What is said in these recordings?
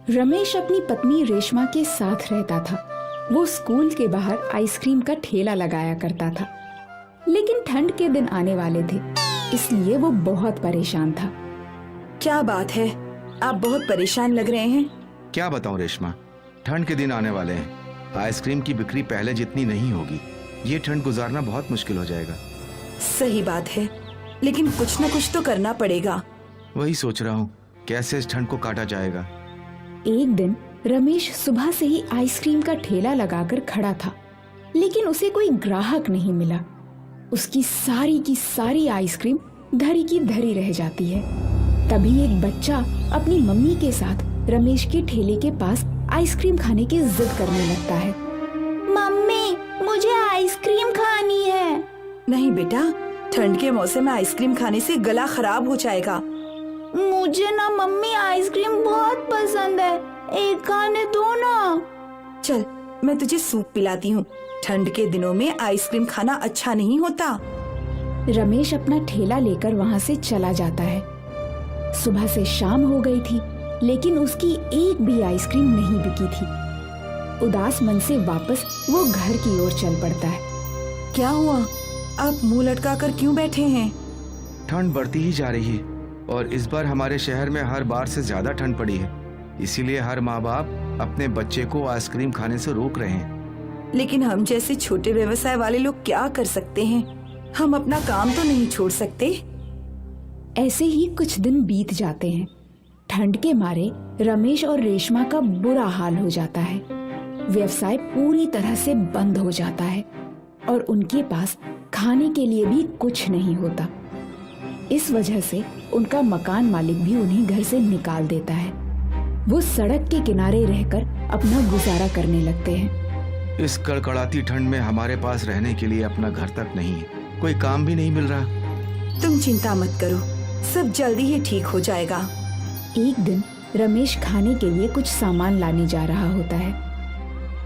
रमेश अपनी पत्नी रेशमा के साथ रहता था। वो स्कूल के बाहर आइसक्रीम का ठेला लगाया करता था, लेकिन ठंड के दिन आने वाले थे, इसलिए वो बहुत परेशान था। क्या बात है, आप बहुत परेशान लग रहे हैं। क्या बताऊं रेशमा, ठंड के दिन आने वाले हैं। आइसक्रीम की बिक्री पहले जितनी नहीं होगी। ये ठंड गुजारना बहुत मुश्किल हो जाएगा। सही बात है, लेकिन कुछ न कुछ तो करना पड़ेगा। वही सोच रहा हूँ, कैसे इस ठंड को काटा जाएगा। एक दिन रमेश सुबह से ही आइसक्रीम का ठेला लगाकर खड़ा था, लेकिन उसे कोई ग्राहक नहीं मिला। उसकी सारी की सारी आइसक्रीम धरी की धरी रह जाती है। तभी एक बच्चा अपनी मम्मी के साथ रमेश के ठेले के पास आइसक्रीम खाने की जिद करने लगता है। मम्मी, मुझे आइसक्रीम खानी है। नहीं बेटा, ठंड के मौसम में आइसक्रीम खाने से गला खराब हो जाएगा। मुझे ना मम्मी आइसक्रीम बहुत पसंद है, एक खाने दो ना। चल, मैं तुझे सूप पिलाती हूँ। ठंड के दिनों में आइसक्रीम खाना अच्छा नहीं होता। रमेश अपना ठेला लेकर वहाँ से चला जाता है। सुबह से शाम हो गई थी, लेकिन उसकी एक भी आइसक्रीम नहीं बिकी थी। उदास मन से वापस वो घर की ओर चल पड़ता है। क्या हुआ? आप मुंह लटकाकर क्यों बैठे हैं? ठंड बढ़ती ही जा रही है और इस बार हमारे शहर में हर बार से ज्यादा ठंड पड़ी है। इसीलिए हर माँ बाप अपने बच्चे को आइसक्रीम खाने से रोक रहे हैं। लेकिन हम जैसे छोटे व्यवसाय वाले लोग क्या कर सकते हैं? हम अपना काम तो नहीं छोड़ सकते। ऐसे ही कुछ दिन बीत जाते हैं। ठंड के मारे रमेश और रेशमा का बुरा हाल हो जाता है। व्यवसाय पूरी तरह से बंद हो जाता है और उनके पास खाने के लिए भी कुछ नहीं होता। इस वजह से उनका मकान मालिक भी उन्हें घर से निकाल देता है। वो सड़क के किनारे रहकर अपना गुजारा करने लगते हैं। इस कड़कड़ाती ठंड में हमारे पास रहने के लिए अपना घर तक नहीं है, कोई काम भी नहीं मिल रहा। तुम चिंता मत करो, सब जल्दी ही ठीक हो जाएगा। एक दिन रमेश खाने के लिए कुछ सामान लाने जा रहा होता है।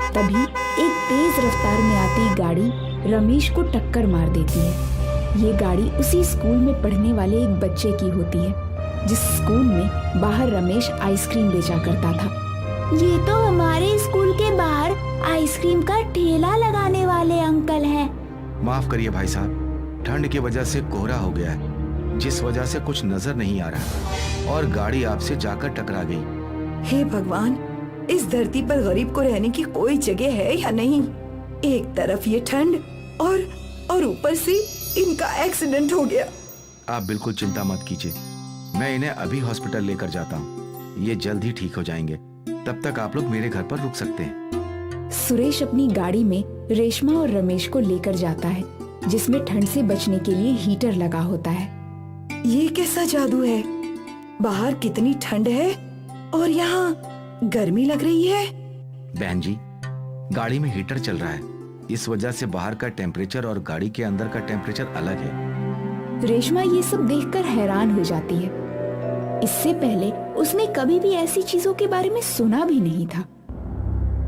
तभी एक तेज रफ्तार में आती गाड़ी रमेश को टक्कर मार देती है। ये गाड़ी उसी स्कूल में पढ़ने वाले एक बच्चे की होती है, जिस स्कूल में बाहर रमेश आइसक्रीम बेचा करता था। ये तो हमारे स्कूल के बाहर आइसक्रीम का ठेला लगाने वाले अंकल हैं। माफ करिए भाई साहब, ठंड की वजह से कोहरा हो गया है, जिस वजह से कुछ नजर नहीं आ रहा और गाड़ी आपसे जाकर टकरा गई। हे भगवान, इस धरती पर गरीब को रहने की कोई जगह है या नहीं? एक तरफ ये ठंड और ऊपर से इनका एक्सीडेंट हो गया। आप बिल्कुल चिंता मत कीजिए, मैं इन्हें अभी हॉस्पिटल लेकर जाता हूँ। ये जल्द ही ठीक हो जाएंगे। तब तक आप लोग मेरे घर पर रुक सकते हैं। सुरेश अपनी गाड़ी में रेशमा और रमेश को लेकर जाता है, जिसमें ठंड से बचने के लिए हीटर लगा होता है। ये कैसा जादू है? बाहर कितनी ठंड है और यहाँ गर्मी लग रही है। बहन जी, गाड़ी में हीटर चल रहा है, इस वजह से बाहर का टेम्परेचर और गाड़ी के अंदर का टेम्परेचर अलग है। रेशमा ये सब देखकर हैरान हो जाती है। इससे पहले उसने कभी भी ऐसी चीजों के बारे में सुना भी नहीं था।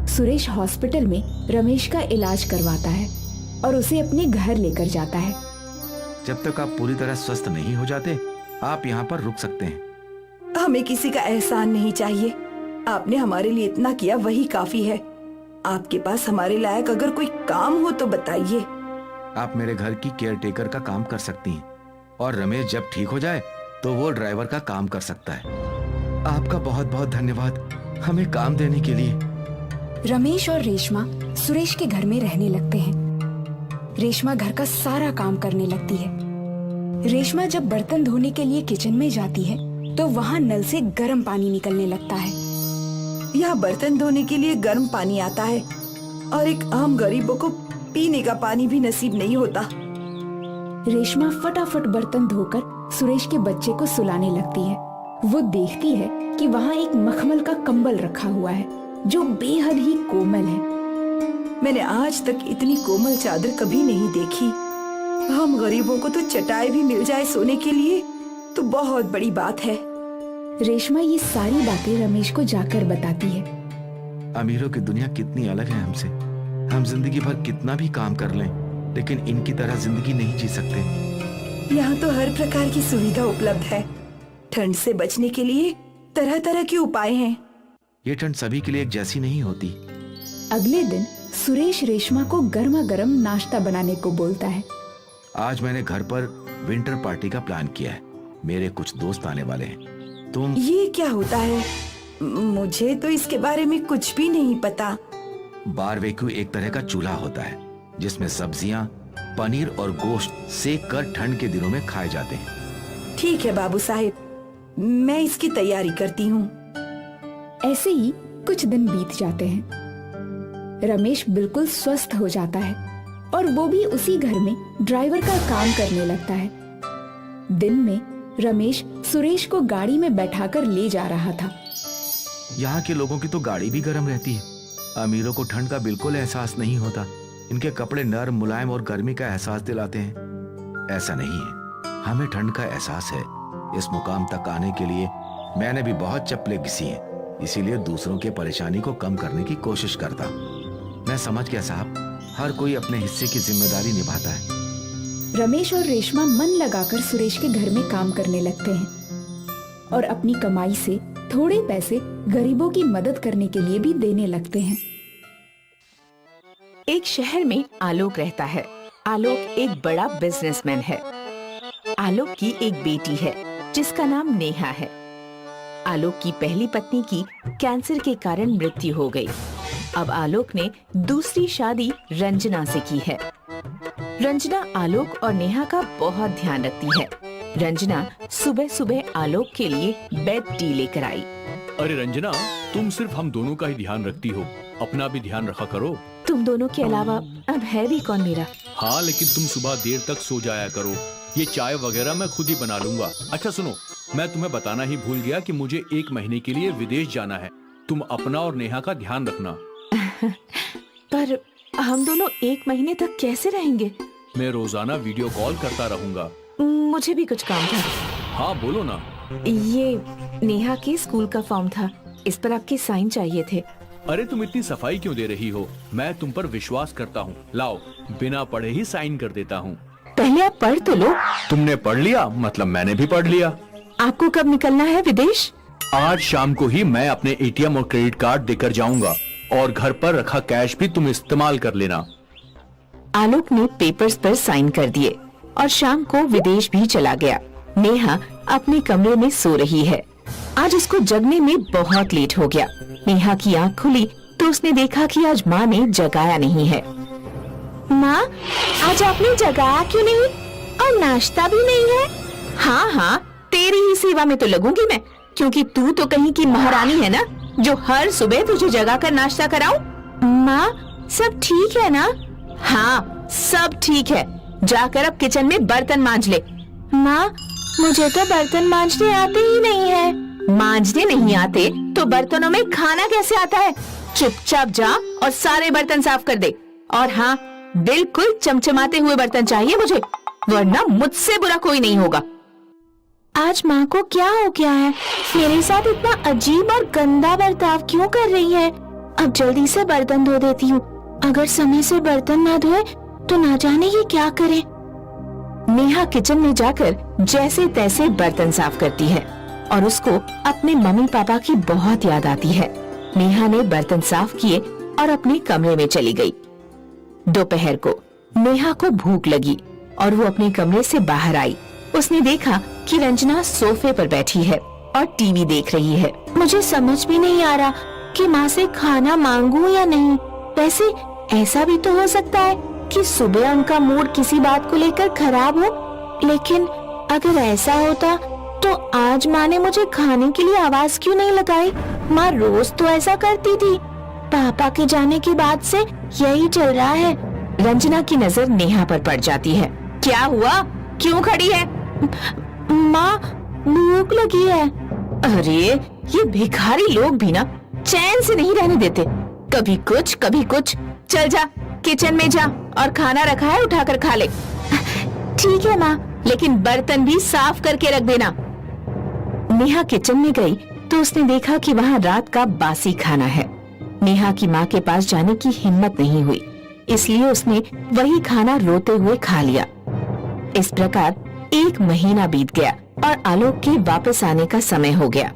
सुरेश हॉस्पिटल में रमेश का इलाज करवाता है और उसे अपने घर लेकर जाता है। जब तक आप पूरी तरह स्वस्थ नहीं हो जाते, आप यहाँ पर रुक सकते हैं। हमें किसी का एहसान नहीं चाहिए। आपने हमारे लिए इतना किया, वही काफी है। आपके पास हमारे लायक अगर कोई काम हो तो बताइए। आप मेरे घर की केयर टेकर का काम कर सकती हैं और रमेश जब ठीक हो जाए तो वो ड्राइवर का काम कर सकता है। आपका बहुत बहुत धन्यवाद हमें काम देने के लिए। रमेश और रेशमा सुरेश के घर में रहने लगते हैं। रेशमा घर का सारा काम करने लगती है। रेशमा जब बर्तन धोने के लिए किचन में जाती है तो वहाँ नल से गर्म पानी निकलने लगता है। यहाँ बर्तन धोने के लिए गर्म पानी आता है और एक आम गरीबों को पीने का पानी भी नसीब नहीं होता। रेशमा फटाफट बर्तन धोकर सुरेश के बच्चे को सुलाने लगती है। वो देखती है कि वहाँ एक मखमल का कंबल रखा हुआ है जो बेहद ही कोमल है। मैंने आज तक इतनी कोमल चादर कभी नहीं देखी। हम गरीबों को तो चटाई भी मिल जाए सोने के लिए तो बहुत बड़ी बात है। रेशमा ये सारी बातें रमेश को जाकर बताती है। अमीरों की दुनिया कितनी अलग है हमसे। हम जिंदगी भर कितना भी काम कर लें, लेकिन इनकी तरह जिंदगी नहीं जी सकते। यहाँ तो हर प्रकार की सुविधा उपलब्ध है। ठंड से बचने के लिए तरह तरह के उपाय हैं। ये ठंड सभी के लिए एक जैसी नहीं होती। अगले दिन सुरेश रेशमा को गर्मा गर्म नाश्ता बनाने को बोलता है। आज मैंने घर पर विंटर पार्टी का प्लान किया है। मेरे कुछ दोस्त आने वाले हैं। तुम ये क्या होता है? मुझे तो इसके बारे में कुछ भी नहीं पता। बारबेक्यू एक तरह का चूल्हा होता है जिसमें सब्जियां, पनीर और गोश्त सेक कर ठंड के दिनों में खाए जाते हैं। ठीक है बाबू साहिब, मैं इसकी तैयारी करती हूँ। ऐसे ही कुछ दिन बीत जाते हैं। रमेश बिल्कुल स्वस्थ हो जाता है और वो भी उसी घर में ड्राइवर का काम करने लगता है। दिन में रमेश सुरेश को गाड़ी में बैठाकर ले जा रहा था। यहाँ के लोगों की तो गाड़ी भी गर्म रहती है। अमीरों को ठंड का बिल्कुल एहसास नहीं होता। इनके कपड़े नर्म, मुलायम और गर्मी का एहसास दिलाते हैं। ऐसा नहीं है, हमें ठंड का एहसास है। इस मुकाम तक आने के लिए मैंने भी बहुत चप्पलें घिसी हैं, इसीलिए दूसरों की परेशानी को कम करने की कोशिश करता। मैं समझ गया साहब, हर कोई अपने हिस्से की जिम्मेदारी निभाता है। रमेश और रेशमा मन लगाकर सुरेश के घर में काम करने लगते हैं और अपनी कमाई से थोड़े पैसे गरीबों की मदद करने के लिए भी देने लगते हैं। एक शहर में आलोक रहता है। आलोक एक बड़ा बिजनेसमैन है। आलोक की एक बेटी है जिसका नाम नेहा है। आलोक की पहली पत्नी की कैंसर के कारण मृत्यु हो गई। अब आलोक ने दूसरी शादी रंजना से की है। रंजना आलोक और नेहा का बहुत ध्यान रखती है। रंजना सुबह सुबह आलोक के लिए बेड टी लेकर आई। अरे रंजना, तुम सिर्फ हम दोनों का ही ध्यान रखती हो, अपना भी ध्यान रखा करो। तुम दोनों के अलावा अब है भी कौन मेरा? हाँ, लेकिन तुम सुबह देर तक सो जाया करो। ये चाय वगैरह मैं खुद ही बना लूंगा। अच्छा सुनो, मैं तुम्हें बताना ही भूल गया कि मुझे 1 महीने के लिए विदेश जाना है। तुम अपना और नेहा का ध्यान रखना। पर हम दोनों 1 महीने तक कैसे रहेंगे? मैं रोजाना वीडियो कॉल करता रहूंगा। मुझे भी कुछ काम था। हाँ बोलो ना। ये नेहा के स्कूल का फॉर्म था, इस पर आपके साइन चाहिए थे। अरे तुम इतनी सफाई क्यों दे रही हो? मैं तुम पर विश्वास करता हूँ। लाओ, बिना पढ़े ही साइन कर देता हूँ। पहले आप पढ़ तो लो। तुमने पढ़ लिया मतलब मैंने भी पढ़ लिया। आपको कब निकलना है विदेश? आज शाम को ही मैं अपने एटीएम और क्रेडिट कार्ड देकर जाऊंगा और घर पर रखा कैश भी तुम इस्तेमाल कर लेना। आलोक ने पेपर्स पर साइन कर दिए और शाम को विदेश भी चला गया। नेहा अपने कमरे में सो रही है। आज उसको जगने में बहुत लेट हो गया। नेहा की आंख खुली तो उसने देखा कि आज माँ ने जगाया नहीं है। माँ, आज आपने जगाया क्यों नहीं? और नाश्ता भी नहीं है? हाँ हाँ, तेरी ही सेवा में तो लगूंगी मैं, क्योंकि तू तो कहीं की महारानी है ना, जो हर सुबह तुझे जगा कर नाश्ता कराऊं। माँ, सब ठीक है ना? हाँ, सब ठीक है। जाकर अब किचन में बर्तन मांज ले। माँ, मुझे तो बर्तन मांजने आते ही नहीं है। मांजने नहीं आते तो बर्तनों में खाना कैसे आता है? चुपचाप जा और सारे बर्तन साफ कर दे। और हाँ, बिल्कुल चमचमाते हुए बर्तन चाहिए मुझे, वरना मुझसे बुरा कोई नहीं होगा। आज माँ को क्या हो गया है? मेरे साथ इतना अजीब और गंदा बर्ताव क्यों कर रही है? अब जल्दी से बर्तन धो देती हूँ। अगर समय से बर्तन ना धोए तो ना जाने ये क्या करे। नेहा किचन में जाकर जैसे तैसे बर्तन साफ करती है और उसको अपने मम्मी पापा की बहुत याद आती है। नेहा ने बर्तन साफ किए और अपने कमरे में चली गई। दोपहर को नेहा को भूख लगी और वो अपने कमरे से बाहर आई। उसने देखा कि रंजना सोफे पर बैठी है और टीवी देख रही है। मुझे समझ भी नहीं आ रहा कि माँ से खाना मांगूं या नहीं। वैसे ऐसा भी तो हो सकता है कि सुबह उनका मूड किसी बात को लेकर खराब हो, लेकिन अगर ऐसा होता तो आज माँ ने मुझे खाने के लिए आवाज क्यों नहीं लगाई? माँ रोज तो ऐसा करती थी। पापा के जाने के बाद से यही चल रहा है। रंजना की नजर नेहा पर पड़ जाती है। क्या हुआ? क्यों खड़ी है? माँ, भूख लगी है। अरे ये भिखारी लोग भी ना चैन से नहीं रहने देते, कभी कुछ कभी कुछ। चल जा, किचन में जा और खाना रखा है, उठाकर खा ले। ठीक है माँ, लेकिन बर्तन भी साफ करके रख देना। नेहा किचन में गई तो उसने देखा कि वहाँ रात का बासी खाना है। नेहा की माँ के पास जाने की हिम्मत नहीं हुई, इसलिए उसने वही खाना रोते हुए खा लिया। इस प्रकार 1 महीना बीत गया और आलोक के वापस आने का समय हो गया।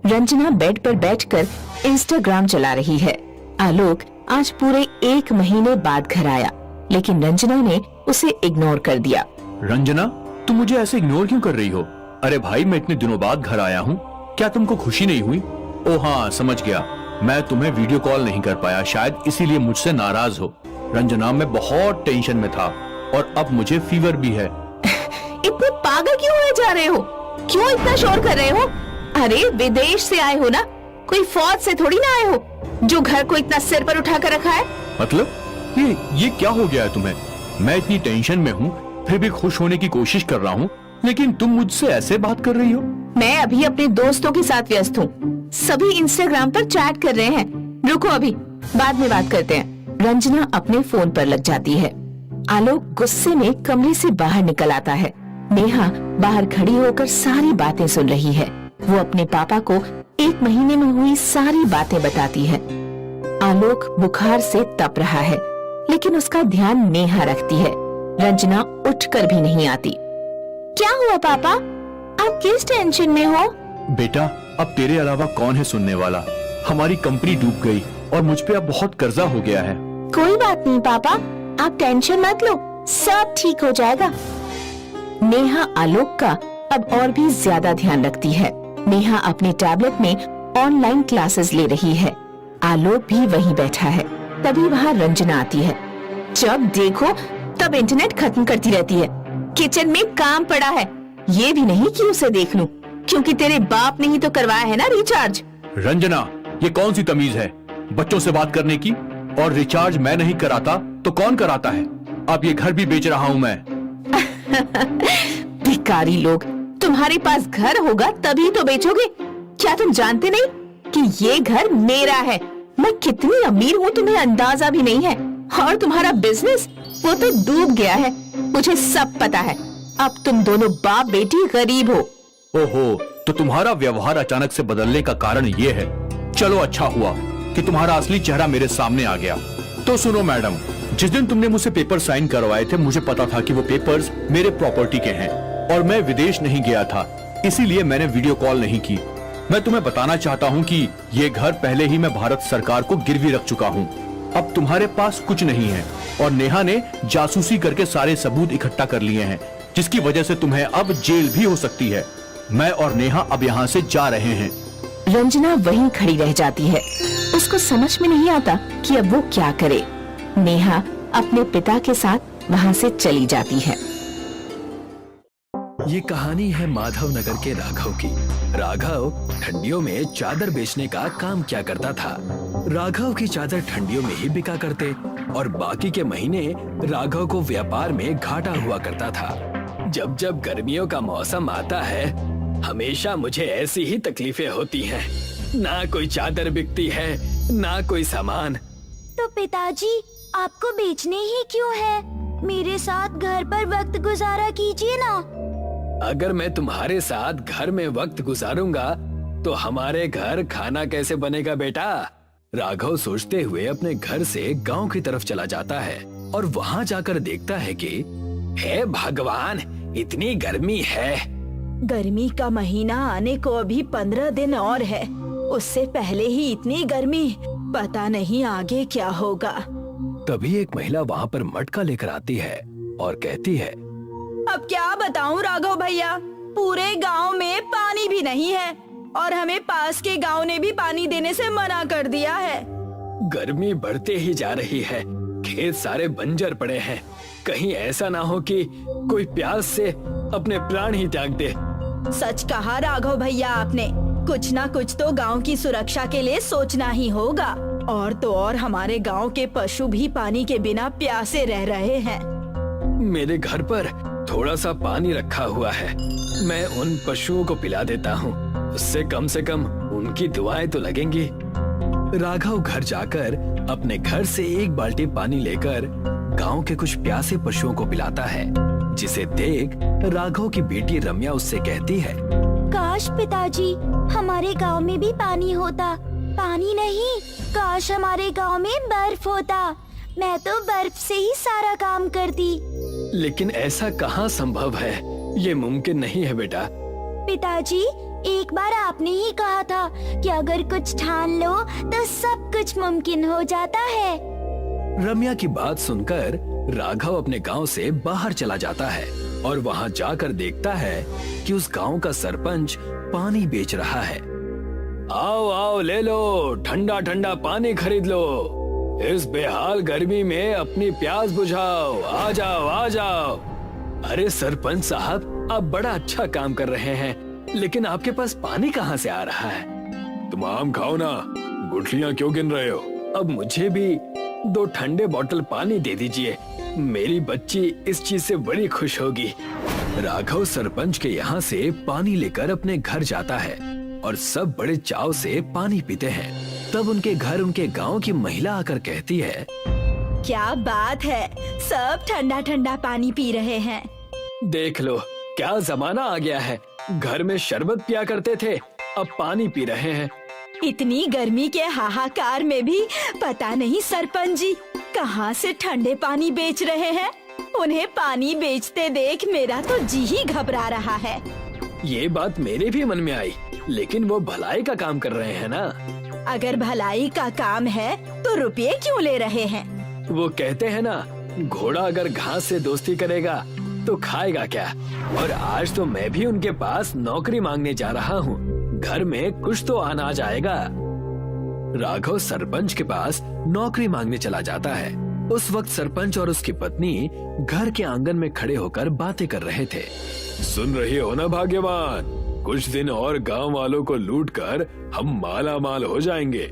रंजना बेड पर बैठकर इंस्टाग्राम चला रही है। आलोक आज पूरे 1 महीने बाद घर आया, लेकिन रंजना ने उसे इग्नोर कर दिया। रंजना, तुम मुझे ऐसे इग्नोर क्यों कर रही हो? अरे भाई, मैं इतने दिनों बाद घर आया हूँ, क्या तुमको खुशी नहीं हुई? ओ हाँ, समझ गया, मैं तुम्हें वीडियो कॉल नहीं कर पाया, शायद इसीलिए मुझसे नाराज हो। रंजना, मैं बहुत टेंशन में था और अब मुझे फीवर भी है। इतने पागल क्यों हुए जा रहे हो? क्यों इतना शोर कर रहे हो? अरे विदेश से आए हो ना, कोई फौज से थोड़ी ना आए हो जो घर को इतना सिर पर उठा कर रखा है। मतलब ये क्या हो गया है तुम्हें? मैं इतनी टेंशन में हूँ, फिर भी खुश होने की कोशिश कर रहा हूँ, लेकिन तुम मुझसे ऐसे बात कर रही हो। मैं अभी अपने दोस्तों के साथ व्यस्त हूँ, सभी इंस्टाग्राम पर चैट कर रहे हैं। रुको, अभी बाद में बात करते हैं। रंजना अपने फोन पर लग जाती है। आलोक गुस्से में कमरे से बाहर निकल आता है। नेहा बाहर खड़ी होकर सारी बातें सुन रही है। वो अपने पापा को 1 महीने में हुई सारी बातें बताती है। आलोक बुखार से तप रहा है, लेकिन उसका ध्यान नेहा रखती है। रंजना उठकर भी नहीं आती। क्या हुआ पापा, आप किस टेंशन में हो? बेटा, अब तेरे अलावा कौन है सुनने वाला? हमारी कंपनी डूब गई और मुझ पे अब बहुत कर्जा हो गया है। कोई बात नहीं पापा, आप टेंशन मत लो, सब ठीक हो जाएगा। नेहा आलोक का अब और भी ज्यादा ध्यान रखती है। नेहा अपने टैबलेट में ऑनलाइन क्लासेस ले रही है। आलोक भी वहीं बैठा है। तभी वहाँ रंजना आती है। जब देखो तब इंटरनेट खत्म करती रहती है। किचन में काम पड़ा है, ये भी नहीं कि उसे देख लूं, क्योंकि तेरे बाप ने ही तो करवाया है ना रिचार्ज। रंजना, ये कौन सी तमीज है बच्चों से बात करने की? और रिचार्ज मैं नहीं कराता तो कौन कराता है? अब ये घर भी बेच रहा हूँ मैं। भिखारी लोग, तुम्हारे पास घर होगा तभी तो बेचोगे। क्या तुम जानते नहीं कि ये घर मेरा है? मैं कितनी अमीर हूँ तुम्हें अंदाजा भी नहीं है। और तुम्हारा बिजनेस वो तो डूब गया है, मुझे सब पता है। अब तुम दोनों बाप बेटी गरीब हो। ओहो, तो तुम्हारा व्यवहार अचानक से बदलने का कारण ये है। चलो, अच्छा हुआ कि तुम्हारा असली चेहरा मेरे सामने आ गया। तो सुनो मैडम, जिस दिन तुमने मुझसे पेपर साइन करवाए थे, मुझे पता था कि वो पेपर्स मेरे प्रॉपर्टी के हैं और मैं विदेश नहीं गया था, इसीलिए मैंने वीडियो कॉल नहीं की। मैं तुम्हें बताना चाहता हूँ कि ये घर पहले ही मैं भारत सरकार को गिरवी रख चुका हूँ। अब तुम्हारे पास कुछ नहीं है और नेहा ने जासूसी करके सारे सबूत इकट्ठा कर लिए हैं, जिसकी वजह से तुम्हें अब जेल भी हो सकती है। मैं और नेहा अब यहाँ से जा रहे हैं। रंजना वहीं खड़ी रह जाती है। उसको समझ में नहीं आता कि अब वो क्या करे। नेहा अपने पिता के साथ वहाँ से चली जाती है। ये कहानी है माधव नगर के राघव की। राघव ठंडियों में चादर बेचने का काम किया करता था। राघव की चादर ठंडियों में ही बिका करते और बाकी के महीने राघव को व्यापार में घाटा हुआ करता था। जब जब गर्मियों का मौसम आता है, हमेशा मुझे ऐसी ही तकलीफें होती हैं। ना कोई चादर बिकती है, ना कोई सामान। तो पिताजी, आपको बेचने ही क्यों है? मेरे साथ घर पर वक्त गुजारा कीजिए ना। अगर मैं तुम्हारे साथ घर में वक्त गुजारूंगा तो हमारे घर खाना कैसे बनेगा बेटा? राघव सोचते हुए अपने घर से गांव की तरफ चला जाता है और वहां जाकर देखता है कि हे भगवान, इतनी गर्मी है। गर्मी का महीना आने को अभी 15 दिन और है। उससे पहले ही इतनी गर्मी, पता नहीं आगे क्या होगा। तभी एक महिला वहां पर मटका लेकर आती है और कहती है, अब क्या बताऊं राघव भैया, पूरे गांव में पानी भी नहीं है और हमें पास के गांव ने भी पानी देने से मना कर दिया है। गर्मी बढ़ते ही जा रही है, खेत सारे बंजर पड़े हैं। कहीं ऐसा ना हो कि कोई प्यास से अपने प्राण ही त्याग दे। सच कहा राघव भैया आपने, कुछ ना कुछ तो गांव की सुरक्षा के लिए सोचना ही होगा। और तो और हमारे गांव के पशु भी पानी के बिना प्यासे रह रहे हैं। मेरे घर पर थोड़ा सा पानी रखा हुआ है, मैं उन पशुओं को पिला देता हूँ, उससे कम से कम उनकी दुआएं तो लगेंगी। राघव घर जाकर अपने घर से 1 बाल्टी पानी लेकर गांव के कुछ प्यासे पशुओं को पिलाता है, जिसे देख राघव की बेटी रम्या उससे कहती है, काश पिताजी, हमारे गांव में भी पानी होता। पानी नहीं, काश हमारे गांव में बर्फ होता। मैं तो बर्फ से ही सारा काम करती। लेकिन ऐसा कहाँ संभव है, ये मुमकिन नहीं है बेटा। पिताजी, एक बार आपने ही कहा था कि अगर कुछ ठान लो तो सब कुछ मुमकिन हो जाता है। रम्या की बात सुनकर राघव अपने गांव से बाहर चला जाता है और वहां जाकर देखता है कि उस गांव का सरपंच पानी बेच रहा है। आओ आओ ले लो, ठंडा ठंडा पानी खरीद लो, इस बेहाल गर्मी में अपनी प्यास बुझाओ, आ जाओ आ जाओ। अरे सरपंच साहब, आप बड़ा अच्छा काम कर रहे हैं, लेकिन आपके पास पानी कहाँ से आ रहा है? तुम आम खाओ ना, गुठलियाँ क्यों गिन रहे हो? अब मुझे भी 2 ठंडे बोतल पानी दे दीजिए, मेरी बच्ची इस चीज से बड़ी खुश होगी। राघव सरपंच के यहाँ से पानी लेकर अपने घर जाता है और सब बड़े चाव से पानी पीते हैं। तब उनके घर उनके गांव की महिला आकर कहती है, क्या बात है, सब ठंडा ठंडा पानी पी रहे हैं। देख लो क्या जमाना आ गया है, घर में शरबत पिया करते थे, अब पानी पी रहे हैं। इतनी गर्मी के हाहाकार में भी पता नहीं सरपंच जी कहाँ से ठंडे पानी बेच रहे हैं। उन्हें पानी बेचते देख मेरा तो जी ही घबरा रहा है। ये बात मेरे भी मन में आई, लेकिन वो भलाई का काम कर रहे हैं ना। अगर भलाई का काम है तो रुपये क्यों ले रहे हैं? वो कहते हैं ना, घोड़ा अगर घास से दोस्ती करेगा तो खाएगा क्या। और आज तो मैं भी उनके पास नौकरी मांगने जा रहा हूँ, घर में कुछ तो अनाज आएगा। राघव सरपंच के पास नौकरी मांगने चला जाता है। उस वक्त सरपंच और उसकी पत्नी घर के आंगन में खड़े होकर बातें कर रहे थे। सुन रही हो ना भाग्यवान, कुछ दिन और गांव वालों को लूटकर हम माला माल हो जाएंगे।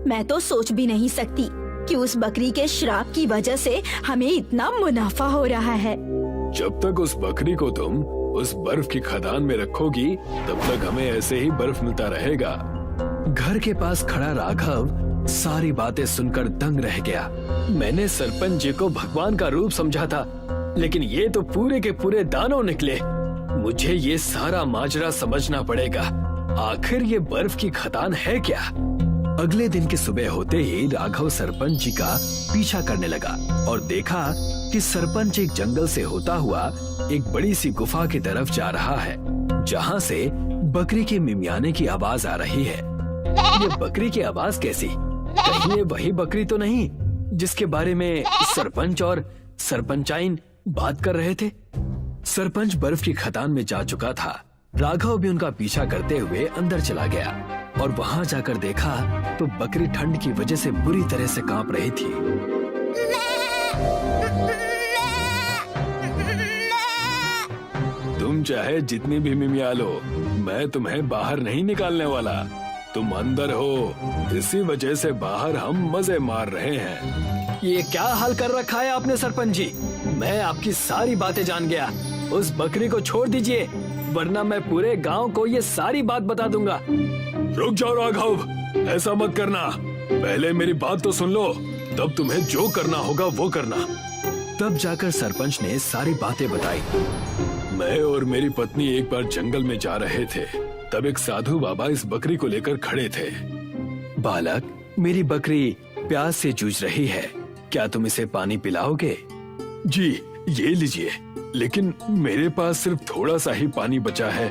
मैं तो सोच भी नहीं सकती कि उस बकरी के श्राप की वजह से हमें इतना मुनाफा हो रहा है। जब तक उस बकरी को तुम उस बर्फ की खदान में रखोगी, तब तक हमें ऐसे ही बर्फ मिलता रहेगा। घर के पास खड़ा राघव सारी बातें सुनकर दंग रह गया। मैंने सरपंच जी को भगवान का रूप समझा था, लेकिन ये तो पूरे के पूरे दानव निकले। मुझे ये सारा माजरा समझना पड़ेगा, आखिर ये बर्फ की खदान है क्या। अगले दिन की सुबह होते ही राघव सरपंच जी का पीछा करने लगा और देखा कि सरपंच एक जंगल से होता हुआ एक बड़ी सी गुफा की तरफ जा रहा है, जहाँ से बकरी के मिमियाने की आवाज आ रही है। ये बकरी की आवाज कैसी? कहीं ये वही बकरी तो नहीं जिसके बारे में सरपंच और सरपंचाइन बात कर रहे थे? सरपंच बर्फ की खदान में जा चुका था। राघव भी उनका पीछा करते हुए अंदर चला गया और वहाँ जाकर देखा तो बकरी ठंड की वजह से बुरी तरह से कांप रही थी। तुम चाहे जितनी भी मिमिया लो, मैं तुम्हें बाहर नहीं निकालने वाला। तुम अंदर हो, इसी वजह से बाहर हम मजे मार रहे हैं। ये क्या हाल कर रखा है आपने सरपंच जी? मैं आपकी सारी बातें जान गया। उस बकरी को छोड़ दीजिए, वरना मैं पूरे गांव को ये सारी बात बता दूंगा। रुक जाओ राघव, ऐसा मत करना। पहले मेरी बात तो सुन लो, तब तुम्हें जो करना होगा वो करना। तब जाकर सरपंच ने सारी बातें बताई। मैं और मेरी पत्नी एक बार जंगल में जा रहे थे, तब एक साधु बाबा इस बकरी को लेकर खड़े थे। बालक, मेरी बकरी प्यास से जूझ रही है, क्या तुम इसे पानी पिलाओगे? जी, ये लीजिए, लेकिन मेरे पास सिर्फ थोड़ा सा ही पानी बचा है।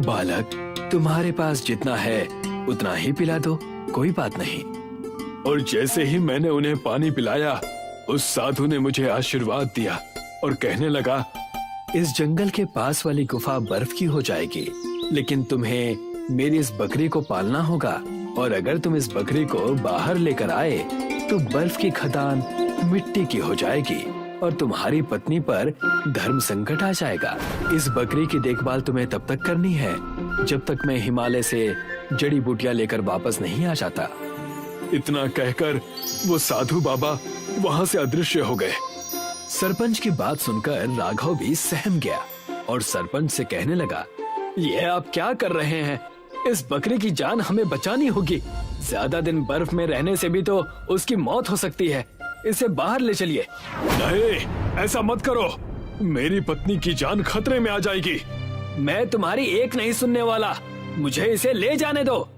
बालक, तुम्हारे पास जितना है उतना ही पिला दो, कोई बात नहीं। और जैसे ही मैंने उन्हें पानी पिलाया, उस साधु ने मुझे आशीर्वाद दिया और कहने लगा, इस जंगल के पास वाली गुफा बर्फ की हो जाएगी, लेकिन तुम्हें मेरी इस बकरी को पालना होगा, और अगर तुम इस बकरी को बाहर लेकर आए तो बर्फ की खदान मिट्टी की हो जाएगी और तुम्हारी पत्नी पर धर्म संकट आ जाएगा। इस बकरी की देखभाल तुम्हें तब तक करनी है जब तक मैं हिमालय से जड़ी बूटियां लेकर वापस नहीं आ जाता। इतना कहकर वो साधु बाबा वहाँ से अदृश्य हो गए। सरपंच की बात सुनकर राघव भी सहम गया और सरपंच से कहने लगा, ये आप क्या कर रहे हैं? इस बकरी की जान हमें बचानी होगी। ज्यादा दिन बर्फ में रहने से भी तो उसकी मौत हो सकती है। इसे बाहर ले चलिए। नहीं, ऐसा मत करो, मेरी पत्नी की जान खतरे में आ जाएगी। मैं तुम्हारी एक नहीं सुनने वाला, मुझे इसे ले जाने दो।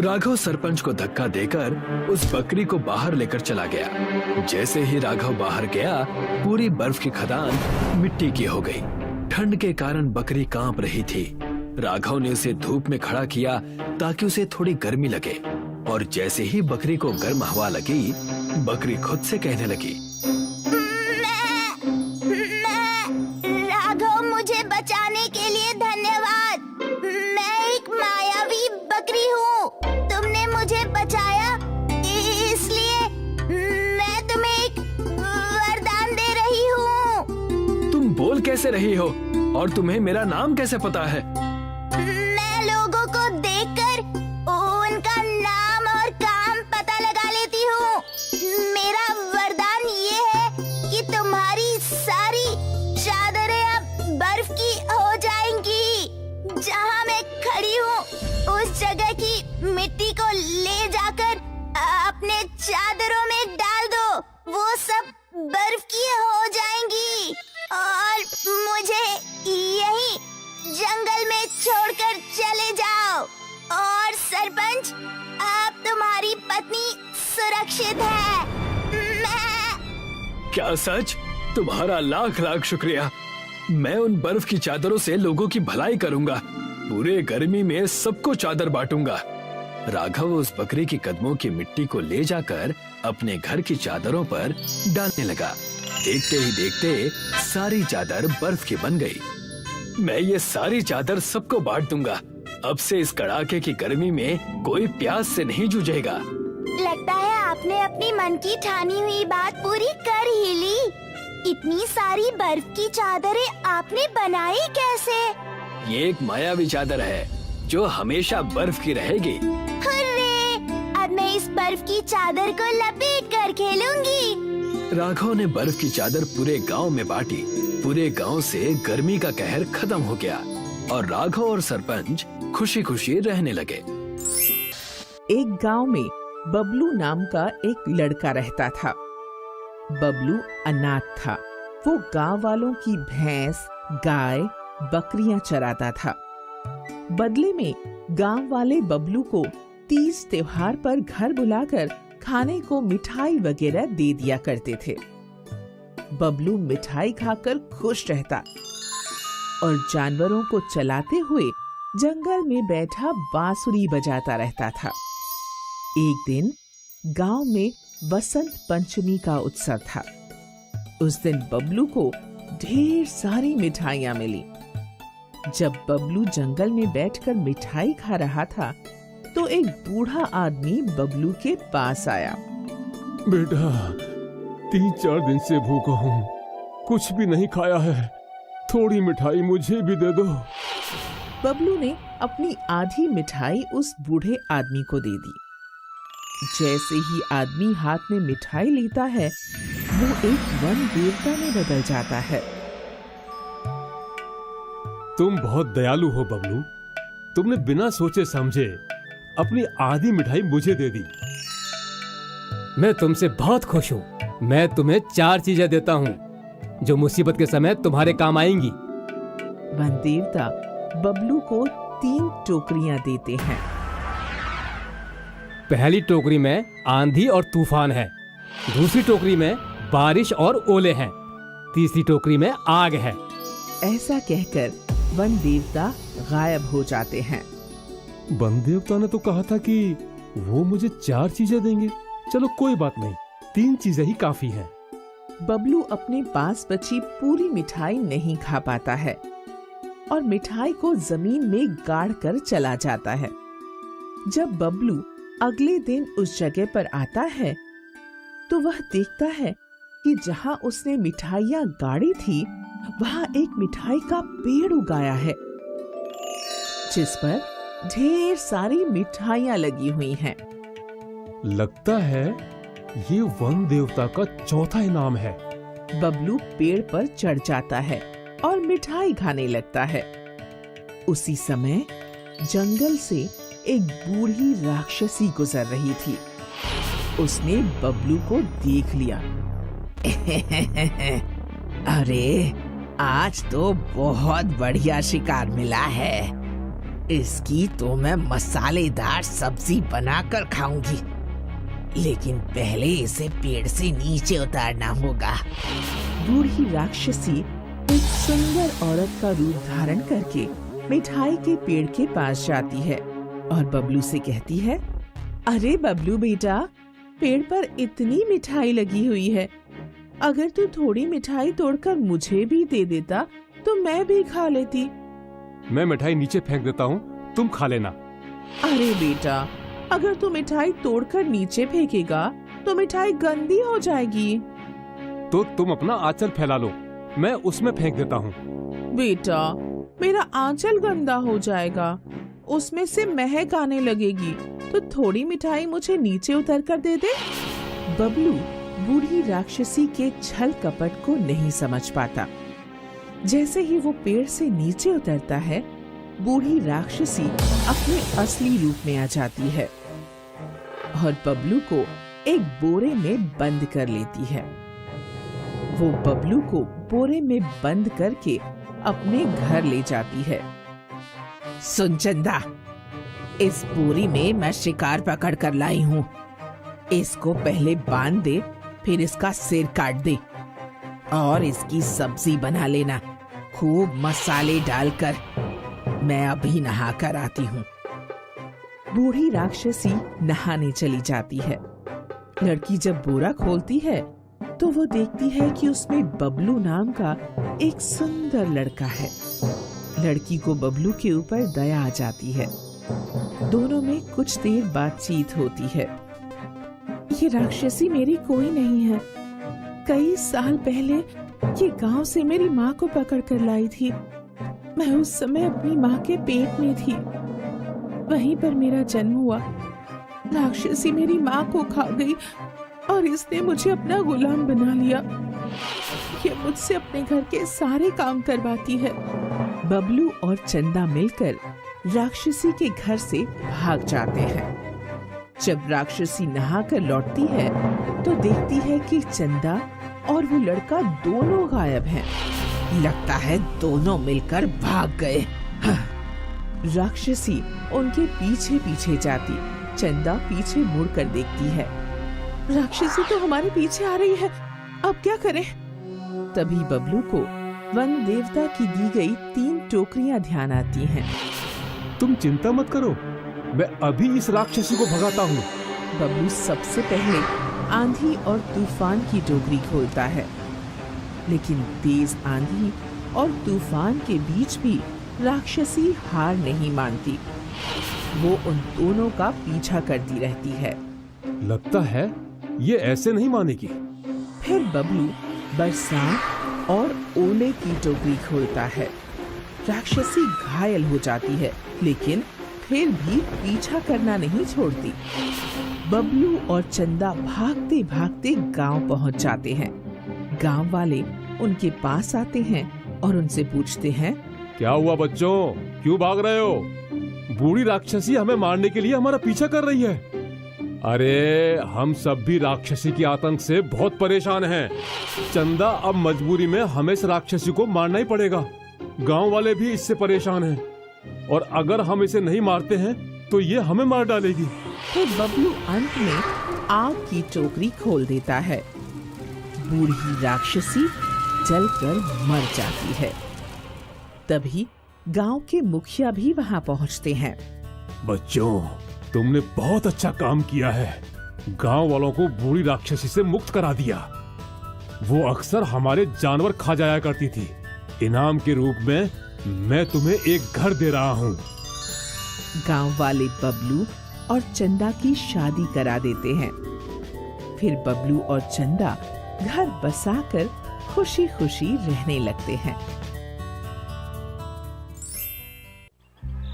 राघव सरपंच को धक्का देकर उस बकरी को बाहर लेकर चला गया। जैसे ही राघव बाहर गया, पूरी बर्फ की खदान मिट्टी की हो गई। ठंड के कारण बकरी कांप रही थी। राघव ने उसे धूप में खड़ा किया ताकि उसे थोड़ी गर्मी लगे, और जैसे ही बकरी को गर्म हवा लगी, बकरी खुद से कहने लगी, राघव, मुझे बचाने के लिए धन्यवाद। मैं एक मायावी बकरी हूँ। तुमने मुझे बचाया, इसलिए मैं तुम्हें एक वरदान दे रही हूँ। तुम बोल कैसे रही हो और तुम्हें मेरा नाम कैसे पता है? मैं लोगों को देखकर उनका नाम और काम पता लगा लेती हूँ। मेरा वरदान ये है कि तुम्हारी सारी चादरें अब बर्फ की हो जाएंगी। जहाँ मैं खड़ी हूँ उस जगह की मिट्टी को ले जाकर अपने चादरों में डाल दो। वो सब बर्फ की हो जाएंगी और मुझे यही जंगल में छोड़कर चले जाओ। और सरपंच, अब तुम्हारी पत्नी सुरक्षित है। मैं क्या सच? तुम्हारा लाख लाख शुक्रिया। मैं उन बर्फ की चादरों से लोगों की भलाई करूंगा। पूरे गर्मी में सबको चादर बांटूंगा। राघव उस बकरी की कदमों की मिट्टी को ले जाकर अपने घर की चादरों पर डालने लगा। देखते ही देखते सारी चादर बर्फ की बन गई। मैं ये सारी चादर सबको बांट दूंगा। अब से इस कड़ाके की गर्मी में कोई प्यास से नहीं जूझेगा। लगता है आपने अपनी मन की ठानी हुई बात पूरी कर ही ली। इतनी सारी बर्फ की चादरें आपने बनाई कैसे? ये एक मायावी चादर है जो हमेशा बर्फ की रहेगी। हुर्रे! अब मैं इस बर्फ की चादर को लपेट कर खेलूंगी। राघव ने बर्फ की चादर पूरे गांव में बांटी। पूरे गांव से गर्मी का कहर खत्म हो गया और राघव और सरपंच खुशी खुशी रहने लगे। एक गांव में बबलू नाम का एक लड़का रहता था। बबलू अनाथ था। वो गांव वालों की भैंस, गाय, बकरियां चराता था। बदले में गांव वाले बबलू को तीज त्योहार पर घर बुलाकर खाने को मिठाई वगैरह दे दिया करते थे। बबलू मिठाई खाकर खुश रहता और जानवरों को चलाते हुए जंगल में बैठा बांसुरी बजाता रहता था। एक दिन गांव में वसंत पंचमी का उत्सव था। उस दिन बबलू को ढेर सारी मिठाइयां मिली। जब बबलू जंगल में बैठकर मिठाई खा रहा था तो एक बूढ़ा आदमी बबलू के पास आया। बेटा, 3-4 दिन से भूखा हूँ, कुछ भी नहीं खाया है, थोड़ी मिठाई मुझे भी दे दो। बबलू ने अपनी आधी मिठाई उस बूढ़े आदमी को दे दी। जैसे ही आदमी हाथ में मिठाई लेता है, वो एक वन देवता में बदल जाता है। तुम बहुत दयालु हो बबलू। तुमने बिना सोचे समझे अपनी आधी मिठाई मुझे दे दी। मैं तुमसे बहुत खुश हूँ। मैं तुम्हें 4 चीजें देता हूँ जो मुसीबत के समय तुम्हारे काम आएंगी। वन देवता बबलू को 3 टोकरियां देते हैं। पहली टोकरी में आंधी और तूफान है, दूसरी टोकरी में बारिश और ओले हैं, तीसरी टोकरी में आग है। ऐसा कहकर वन देवता गायब हो जाते हैं। वन देवता ने तो कहा था कि वो मुझे 4 चीजें देंगे। चलो कोई बात नहीं, 3 चीजें ही काफी हैं। बबलू अपने पास बची पूरी मिठाई नहीं खा पाता है और मिठाई को जमीन में गाड़ कर चला जाता है। जब बबलू अगले दिन उस जगह पर आता है तो वह देखता है कि जहां उसने मिठाइयां गाड़ी थी वहां एक मिठाई का पेड़ उगाया है जिस पर ढेर सारी मिठाइयां लगी हुई हैं। लगता है ये वन देवता का चौथा इनाम है। बबलू पेड़ पर चढ़ जाता है और मिठाई खाने लगता है। उसी समय जंगल से एक बूढ़ी राक्षसी गुजर रही थी। उसने बबलू को देख लिया। अरे, आज तो बहुत बढ़िया शिकार मिला है। इसकी तो मैं मसालेदार सब्जी बनाकर खाऊंगी, लेकिन पहले इसे पेड़ से नीचे उतारना होगा। बूढ़ी राक्षसी एक सुंदर औरत का रूप धारण करके मिठाई के पेड़ के पास जाती है और बबलू से कहती है, अरे बबलू बेटा, पेड़ पर इतनी मिठाई लगी हुई है, अगर तू थोड़ी मिठाई तोड़कर मुझे भी दे देता तो मैं भी खा लेती। मैं मिठाई नीचे फेंक देता हूँ, तुम खा लेना। अरे बेटा, अगर तू मिठाई तोड़कर नीचे फेंकेगा तो मिठाई गंदी हो जाएगी। तो तुम अपना आंचल फैला लो, मैं उसमें फेंक देता हूँ। बेटा, मेरा आंचल गंदा हो जाएगा, उसमें से महक आने लगेगी, तो थोड़ी मिठाई मुझे नीचे उतर कर दे दे। बबलू बूढ़ी राक्षसी के छल कपट को नहीं समझ पाता। जैसे ही वो पेड़ से नीचे उतरता है, बूढ़ी राक्षसी अपने असली रूप में आ जाती है और बबलू को एक बोरे में बंद कर लेती है। वो बबलू को बोरे में बंद करके अपने घर ले जाती है। सुन चंदा, इस बोरी में मैं शिकार पकड़ कर लाई हूँ। इसको पहले बांध दे, फिर इसका सिर काट दे और इसकी सब्जी बना लेना, खूब मसाले डालकर। मैं अभी नहा कर आती हूँ। बूढ़ी राक्षसी नहाने चली जाती है। लड़की जब बोरा खोलती है तो वो देखती है कि उसमें बबलू नाम का एक सुंदर लड़का है। लड़की को बबलू के ऊपर दया आ जाती है। दोनों में कुछ देर बातचीत होती है। ये राक्षसी मेरी कोई नहीं है। कई साल पहले ये गांव से मेरी माँ को पकड़ कर लाई थी। मैं उस समय अपनी माँ के पेट में थी, वहीं पर मेरा जन्म हुआ। राक्षसी मेरी माँ को खा गई और इसने मुझे अपना गुलाम बना लिया। ये मुझसे अपने घर के सारे काम करवाती है। बबलू और चंदा मिलकर राक्षसी के घर से भाग जाते हैं। जब राक्षसी नहाकर लौटती है तो देखती है कि चंदा और वो लड़का दोनों गायब हैं। लगता है दोनों मिलकर भाग गए। राक्षसी उनके पीछे पीछे जाती। चंदा पीछे मुड़कर देखती है। राक्षसी तो हमारे पीछे आ रही है, अब क्या करें? तभी बबलू को वन देवता की दी गई 3 टोकरियां ध्यान आती हैं। तुम चिंता मत करो, मैं अभी इस राक्षसी को भगाता हूँ। बबलू सबसे पहले आंधी और तूफान की टोकरी खोलता है, लेकिन तेज आंधी और तूफान के बीच भी राक्षसी हार नहीं मानती। वो उन दोनों का पीछा करती रहती है। लगता है ये ऐसे नहीं मानेगी। फिर बबलू बरसात और ओले की टोकरी खोलता है। राक्षसी घायल हो जाती है, लेकिन फिर भी पीछा करना नहीं छोड़ती। बबलू और चंदा भागते भागते गांव पहुंच जाते हैं। गांव वाले उनके पास आते हैं और उनसे पूछते हैं, क्या हुआ बच्चों, क्यों भाग रहे हो? बूढ़ी राक्षसी हमें मारने के लिए हमारा पीछा कर रही है। अरे हम सब भी राक्षसी के आतंक से बहुत परेशान हैं। चंदा, अब मजबूरी में हमें इस राक्षसी को मारना ही पड़ेगा। गांव वाले भी इससे परेशान हैं और अगर हम इसे नहीं मारते हैं तो ये हमें मार डालेगी। फिर बबलू अंत में आग की टोकरी खोल देता है। बूढ़ी राक्षसी जलकर मर जाती है। तभी गांव के मुखिया भी वहां पहुंचते हैं। बच्चों, तुमने बहुत अच्छा काम किया है। गांव वालों को बूढ़ी राक्षसी से मुक्त करा दिया। वो अक्सर हमारे जानवर खा जाया करती थी। इनाम के रूप में मैं तुम्हें एक घर दे रहा हूँ। गांव वाले बबलू और चंदा की शादी करा देते हैं। फिर बबलू और चंदा घर बसाकर खुशी खुशी रहने लगते हैं।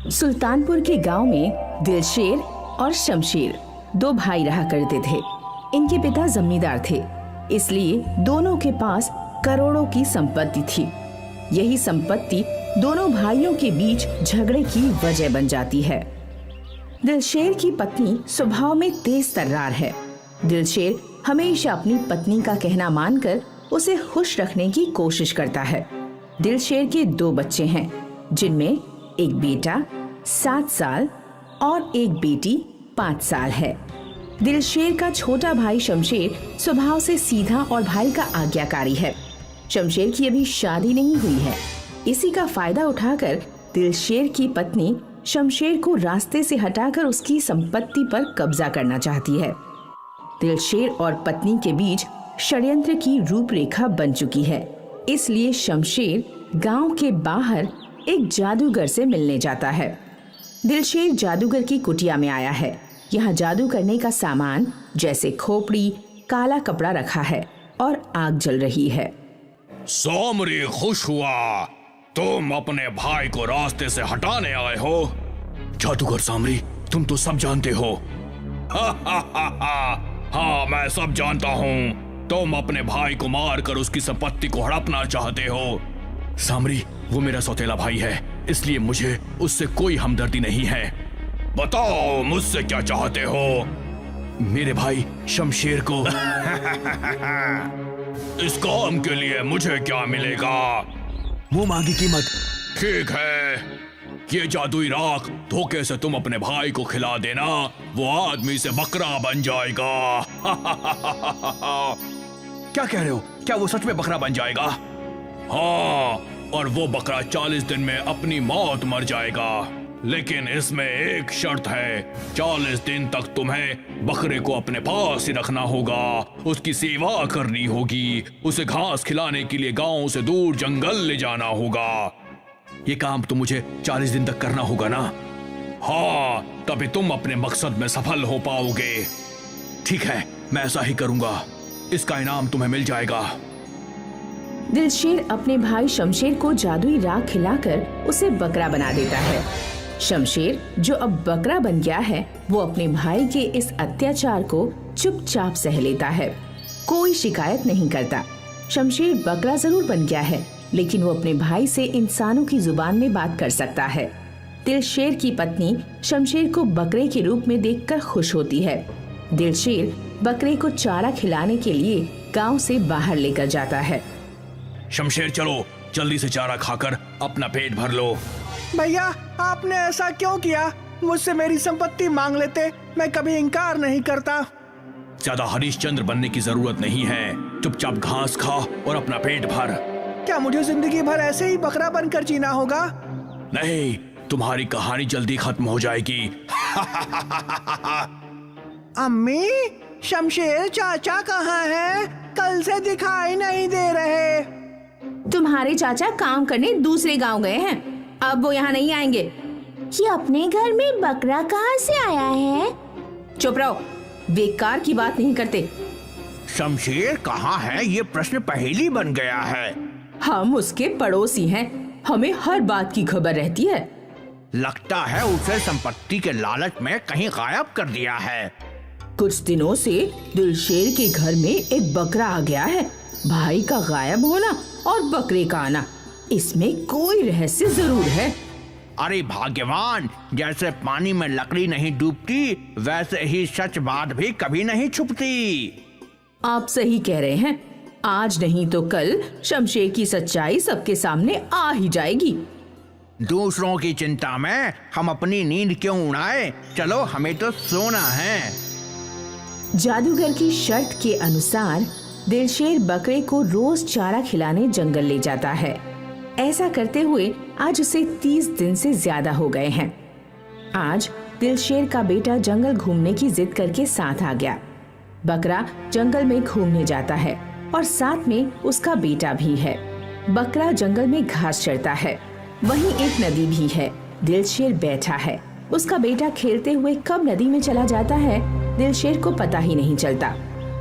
सुल्तानपुर के गांव में दिलशेर और शमशेर 2 भाई रहा करते थे। इनके पिता जमींदार थे, इसलिए दोनों के पास करोड़ों की संपत्ति थी। यही संपत्ति दोनों भाइयों के बीच झगड़े की वजह बन जाती है। दिलशेर की पत्नी स्वभाव में तेज तर्रार है। दिलशेर हमेशा अपनी पत्नी का कहना मानकर उसे खुश रखने की कोशिश करता है। दिलशेर के 2 बच्चे हैं, जिनमें एक बेटा 7 साल और एक बेटी 5 साल है। दिलशेर का छोटा भाई शमशेर स्वभाव से सीधा और भाई का आज्ञाकारी है। शमशेर की अभी शादी नहीं हुई है। इसी का फायदा उठाकर दिलशेर की पत्नी शमशेर को रास्ते से हटाकर उसकी संपत्ति पर कब्जा करना चाहती है। दिलशेर और पत्नी के बीच षड्यंत्र की रूपरेखा बन चुकी है। इसलिए शमशेर गांव के बाहर एक जादूगर से मिलने जाता है। दिलशेर जादूगर की कुटिया में आया है। यहाँ जादू करने का सामान जैसे खोपड़ी, काला कपड़ा रखा है और आग जल रही है। सामरी खुश हुआ, तुम अपने भाई को रास्ते से हटाने आए हो। जादूगर सामरी, तुम तो सब जानते हो। हाँ, मैं सब जानता हूँ। तुम अपने भाई को मारकर उसकी संपत्ति को हड़पना चाहते हो। सामरी, वो मेरा सौतेला भाई है, इसलिए मुझे उससे कोई हमदर्दी नहीं है। बताओ मुझसे क्या चाहते हो? मेरे भाई शमशेर को। इस काम के लिए मुझे क्या मिलेगा? मुंह मांगी कीमत। ठीक है, ये जादुई राख धोखे से तुम अपने भाई को खिला देना, वो आदमी से बकरा बन जाएगा। क्या कह रहे हो? क्या वो सच में बकरा बन जाएगा? हाँ, और वो बकरा 40 दिन में अपनी मौत मर जाएगा। लेकिन इसमें एक शर्त है, 40 दिन तक तुम्हें बकरे को अपने पास ही रखना होगा, उसकी सेवा करनी होगी, उसे घास खिलाने के लिए गांव से दूर जंगल ले जाना होगा। ये काम तो मुझे 40 दिन तक करना होगा ना? हाँ, तभी तुम अपने मकसद में सफल हो पाओगे। ठीक है, मैं ऐसा ही करूंगा। इसका इनाम तुम्हें मिल जाएगा। दिलशेर अपने भाई शमशेर को जादुई राख खिलाकर उसे बकरा बना देता है। शमशेर, जो अब बकरा बन गया है, वो अपने भाई के इस अत्याचार को चुपचाप सह लेता है, कोई शिकायत नहीं करता। शमशेर बकरा जरूर बन गया है, लेकिन वो अपने भाई से इंसानों की जुबान में बात कर सकता है। दिलशेर की पत्नी शमशेर को बकरे के रूप में देखकर खुश होती है। दिलशेर बकरे को चारा खिलाने के लिए गांव से बाहर लेकर जाता है। शमशेर, चलो जल्दी से चारा खाकर अपना पेट भर लो। भैया, आपने ऐसा क्यों किया? मुझसे मेरी संपत्ति मांग लेते, मैं कभी इनकार नहीं करता। ज्यादा हरिश्चंद्र बनने की जरूरत नहीं है, चुपचाप घास खा और अपना पेट भर। क्या मुझे जिंदगी भर ऐसे ही बकरा बनकर जीना होगा? नहीं, तुम्हारी कहानी जल्दी खत्म हो जाएगी। अम्मी, शमशेर चाचा कहाँ हैं? कल से दिखाई नहीं दे रहे। तुम्हारे चाचा काम करने दूसरे गांव गए हैं, अब वो यहाँ नहीं आएंगे। ये अपने घर में बकरा कहाँ से आया है? चुप रहो, बेकार की बात नहीं करते। शमशेर कहाँ है, ये प्रश्न पहेली बन गया है। हम उसके पड़ोसी हैं, हमें हर बात की खबर रहती है। लगता है उसे संपत्ति के लालच में कहीं गायब कर दिया है। कुछ दिनों से दिलशेर के घर में एक बकरा आ गया है। भाई का गायब होना और बकरे का आना, इसमें कोई रहस्य जरूर है। अरे भाग्यवान, जैसे पानी में लकड़ी नहीं डूबती, वैसे ही सच बात भी कभी नहीं छुपती। आप सही कह रहे हैं, आज नहीं तो कल शमशेर की सच्चाई सबके सामने आ ही जाएगी। दूसरों की चिंता में हम अपनी नींद क्यों उड़ाएं? चलो, हमें तो सोना है। जादूगर की शर्त के अनुसार दिलशेर बकरे को रोज चारा खिलाने जंगल ले जाता है। ऐसा करते हुए आज उसे 30 दिन से ज्यादा हो गए हैं। आज दिलशेर का बेटा जंगल घूमने की जिद करके साथ आ गया। बकरा जंगल में घूमने जाता है और साथ में उसका बेटा भी है। बकरा जंगल में घास चरता है। वहीं एक नदी भी है। दिलशेर बैठा है। उसका बेटा खेलते हुए कब नदी में चला जाता है, दिलशेर को पता ही नहीं चलता।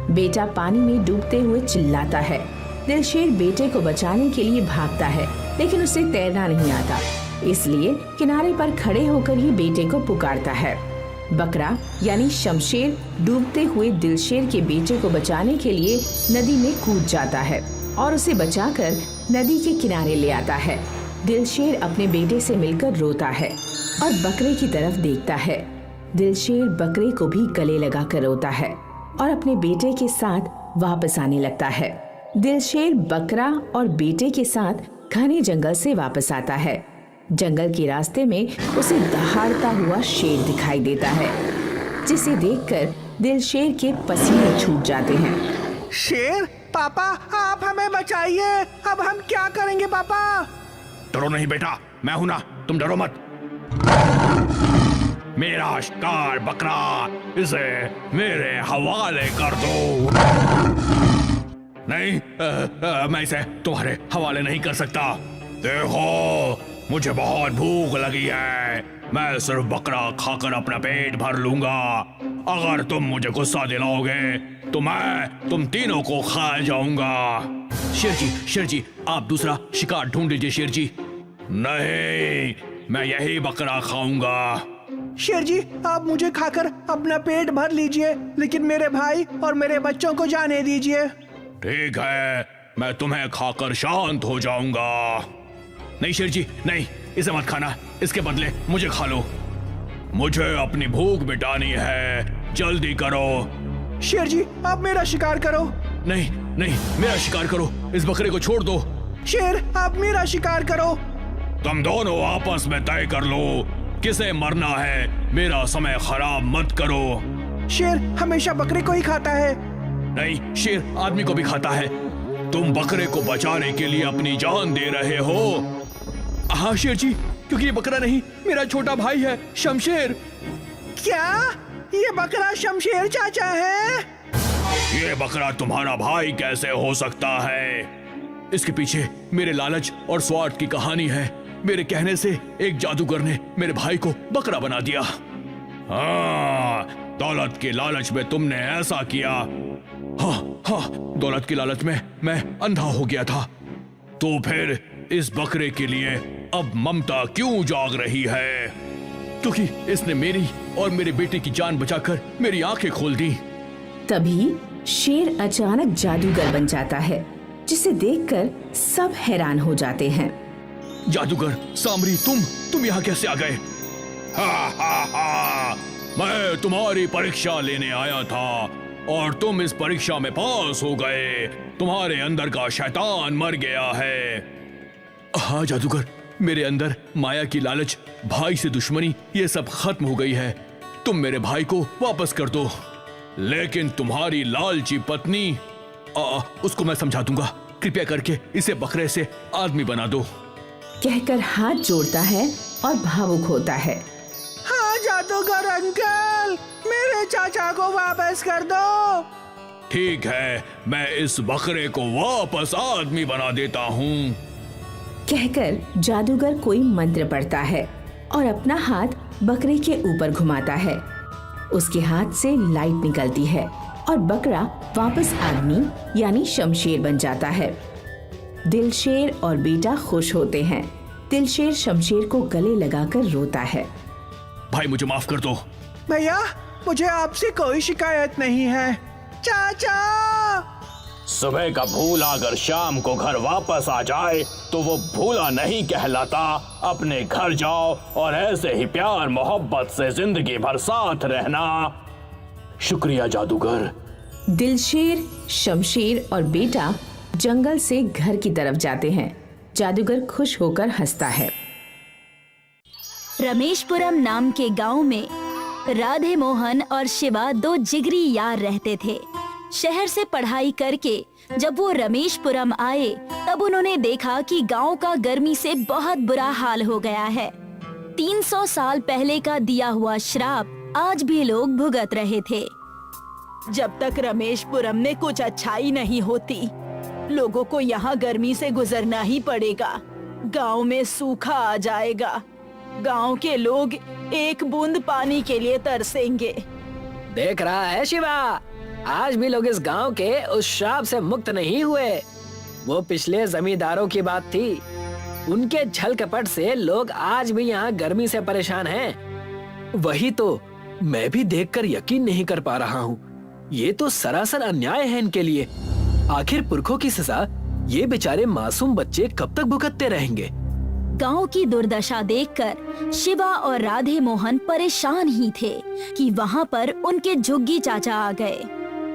बेटा पानी में डूबते हुए चिल्लाता है। दिलशेर बेटे को बचाने के लिए भागता है, लेकिन उसे तैरना नहीं आता, इसलिए किनारे पर खड़े होकर ही बेटे को पुकारता है। बकरा यानी शमशेर डूबते हुए दिलशेर के बेटे को बचाने के लिए नदी में कूद जाता है और उसे बचाकर नदी के किनारे ले आता है। दिलशेर अपने बेटे से मिलकर रोता है और बकरे की तरफ देखता है। दिलशेर बकरे को भी गले लगाकर रोता है और अपने बेटे के साथ वापस आने लगता है। दिलशेर बकरा और बेटे के साथ घने जंगल से वापस आता है। जंगल के रास्ते में उसे दहाड़ता हुआ शेर दिखाई देता है, जिसे देखकर दिलशेर के पसीने छूट जाते हैं। शेर, पापा, आप हमें बचाइए। अब हम क्या करेंगे पापा? डरो नहीं बेटा, मैं हूं ना, तुम डरो मत। मेरा शिकार बकरा, इसे मेरे हवाले कर दो। नहीं, मैं इसे तुम्हारे हवाले नहीं कर सकता। देखो, मुझे बहुत भूख लगी है, मैं सिर्फ बकरा खाकर अपना पेट भर लूंगा। अगर तुम मुझे गुस्सा दिलाओगे तो मैं तुम तीनों को खा जाऊंगा। शेर जी, आप दूसरा शिकार ढूंढ लीजिए शेर जी। नहीं, मैं यही बकरा खाऊंगा। शेर जी, आप मुझे खाकर अपना पेट भर लीजिए, लेकिन मेरे भाई और मेरे बच्चों को जाने दीजिए। ठीक है, मैं तुम्हें खाकर शांत हो जाऊंगा। नहीं शेर जी, नहीं, इसे मत खाना, इसके बदले मुझे खा लो। मुझे अपनी भूख मिटानी है, जल्दी करो। शेर जी, आप मेरा शिकार करो। नहीं, मेरा शिकार करो, इस बकरे को छोड़ दो। शेर, आप मेरा शिकार करो। तुम दोनों आपस में तय कर लो किसे मरना है, मेरा समय खराब मत करो। शेर हमेशा बकरे को ही खाता है। नहीं, शेर आदमी को भी खाता है। तुम बकरे को बचाने के लिए अपनी जान दे रहे हो। हाँ शेर जी, क्योंकि ये बकरा नहीं, मेरा छोटा भाई है शमशेर। क्या ये बकरा शमशेर चाचा है? ये बकरा तुम्हारा भाई कैसे हो सकता है? इसके पीछे मेरे लालच और स्वार्थ की कहानी है। मेरे कहने से एक जादूगर ने मेरे भाई को बकरा बना दिया। हाँ, दौलत के लालच में तुमने ऐसा किया। हाँ, दौलत की लालच में मैं अंधा हो गया था। तो फिर इस बकरे के लिए अब ममता क्यों जाग रही है? क्योंकि इसने मेरी और मेरे बेटे की जान बचाकर मेरी आंखें खोल दी। तभी शेर अचानक जादूगर बन जाता है, जिसे देखकर सब हैरान हो जाते हैं। जादूगर सामरी, तुम यहाँ कैसे आ गए? हा, मैं तुम्हारी परीक्षा लेने आया था और तुम इस परीक्षा में पास हो गए। तुम्हारे अंदर का शैतान मर गया है। हाँ जादूगर, मेरे अंदर माया की लालच, भाई से दुश्मनी, ये सब खत्म हो गई है। तुम मेरे भाई को वापस कर दो। लेकिन तुम्हारी लालची पत्नी, उसको मैं समझा दूंगा। कृपया करके इसे बकरे से आदमी बना दो। कहकर हाथ जोड़ता है और भावुक होता है। हाँ जादूगर अंकल, मेरे चाचा को वापस कर दो। ठीक है, मैं इस बकरे को वापस आदमी बना देता हूँ। कहकर जादूगर कोई मंत्र पढ़ता है और अपना हाथ बकरे के ऊपर घुमाता है। उसके हाथ से लाइट निकलती है और बकरा वापस आदमी यानी शमशेर बन जाता है। दिलशेर और बेटा खुश होते हैं। दिलशेर शमशेर को गले लगाकर रोता है। भाई मुझे माफ कर दो। भैया, मुझे आपसे कोई शिकायत नहीं है। चाचा, सुबह का भूला अगर शाम को घर वापस आ जाए तो वो भूला नहीं कहलाता। अपने घर जाओ और ऐसे ही प्यार मोहब्बत से जिंदगी भर साथ रहना। शुक्रिया जादूगर। दिलशेर, शमशेर और बेटा जंगल से घर की तरफ जाते हैं। जादूगर खुश होकर हंसता है। रमेशपुरम नाम के गांव में राधे मोहन और शिवा दो जिगरी यार रहते थे। शहर से पढ़ाई करके जब वो रमेशपुरम आए तब उन्होंने देखा कि गांव का गर्मी से बहुत बुरा हाल हो गया है। 300 साल पहले का दिया हुआ श्राप आज भी लोग भुगत रहे थे। जब तक रमेशपुरम में कुछ अच्छाई नहीं होती, लोगों को यहाँ गर्मी से गुजरना ही पड़ेगा। गांव में सूखा आ जाएगा। गांव के लोग एक बूंद पानी के लिए तरसेंगे। देख रहा है शिवा, आज भी लोग इस गांव के उस श्राप से मुक्त नहीं हुए। वो पिछले जमींदारों की बात थी। उनके छल कपट से लोग आज भी यहाँ गर्मी से परेशान हैं। वही तो मैं भी देखकर यकीन नहीं कर पा रहा हूँ। ये तो सरासर अन्याय है इनके लिए। आखिर पुरखों की सजा ये बेचारे मासूम बच्चे कब तक भुगतते रहेंगे? गांव की दुर्दशा देखकर शिवा और राधे मोहन परेशान ही थे कि वहाँ पर उनके झुग्गी चाचा आ गए।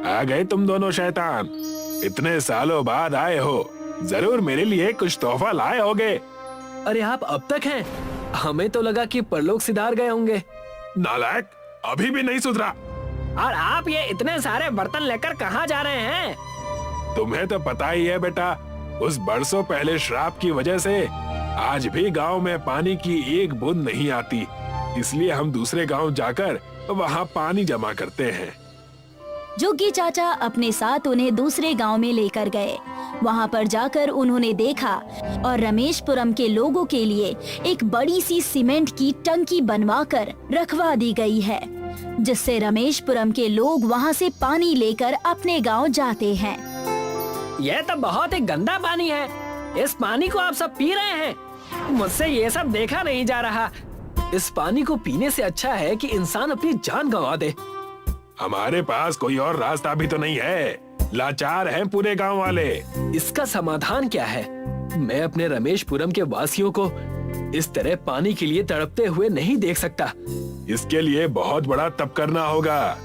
आ गए तुम दोनों शैतान, इतने सालों बाद आए हो। जरूर मेरे लिए कुछ तोहफा लाए होगे। अरे आप अब तक हैं? हमें तो लगा कि परलोक सिधार गए होंगे। नालायक, अभी भी नहीं सुधरा। और आप ये इतने सारे बर्तन लेकर कहाँ जा रहे हैं? तुम्हें तो पता ही है बेटा, उस बरसों पहले श्राप की वजह से आज भी गांव में पानी की एक बूंद नहीं आती, इसलिए हम दूसरे गांव जाकर वहां पानी जमा करते हैं। जुग्गी चाचा अपने साथ उन्हें दूसरे गांव में लेकर गए। वहां पर जाकर उन्होंने देखा और रमेशपुरम के लोगों के लिए एक बड़ी सी सीमेंट की टंकी बनवाकर रखवा दी गई है, जिससे रमेशपुरम के लोग वहां से पानी लेकर अपने गांव जाते हैं। यह तो बहुत ही गंदा पानी है। इस पानी को आप सब पी रहे हैं। मुझसे ये सब देखा नहीं जा रहा। इस पानी को पीने से अच्छा है कि इंसान अपनी जान गंवा दे। हमारे पास कोई और रास्ता भी तो नहीं है, लाचार हैं पूरे गांव वाले। इसका समाधान क्या है? मैं अपने रमेशपुरम के वासियों को इस तरह पानी के लिए तड़पते हुए नहीं देख सकता। इसके लिए बहुत बड़ा तप करना होगा।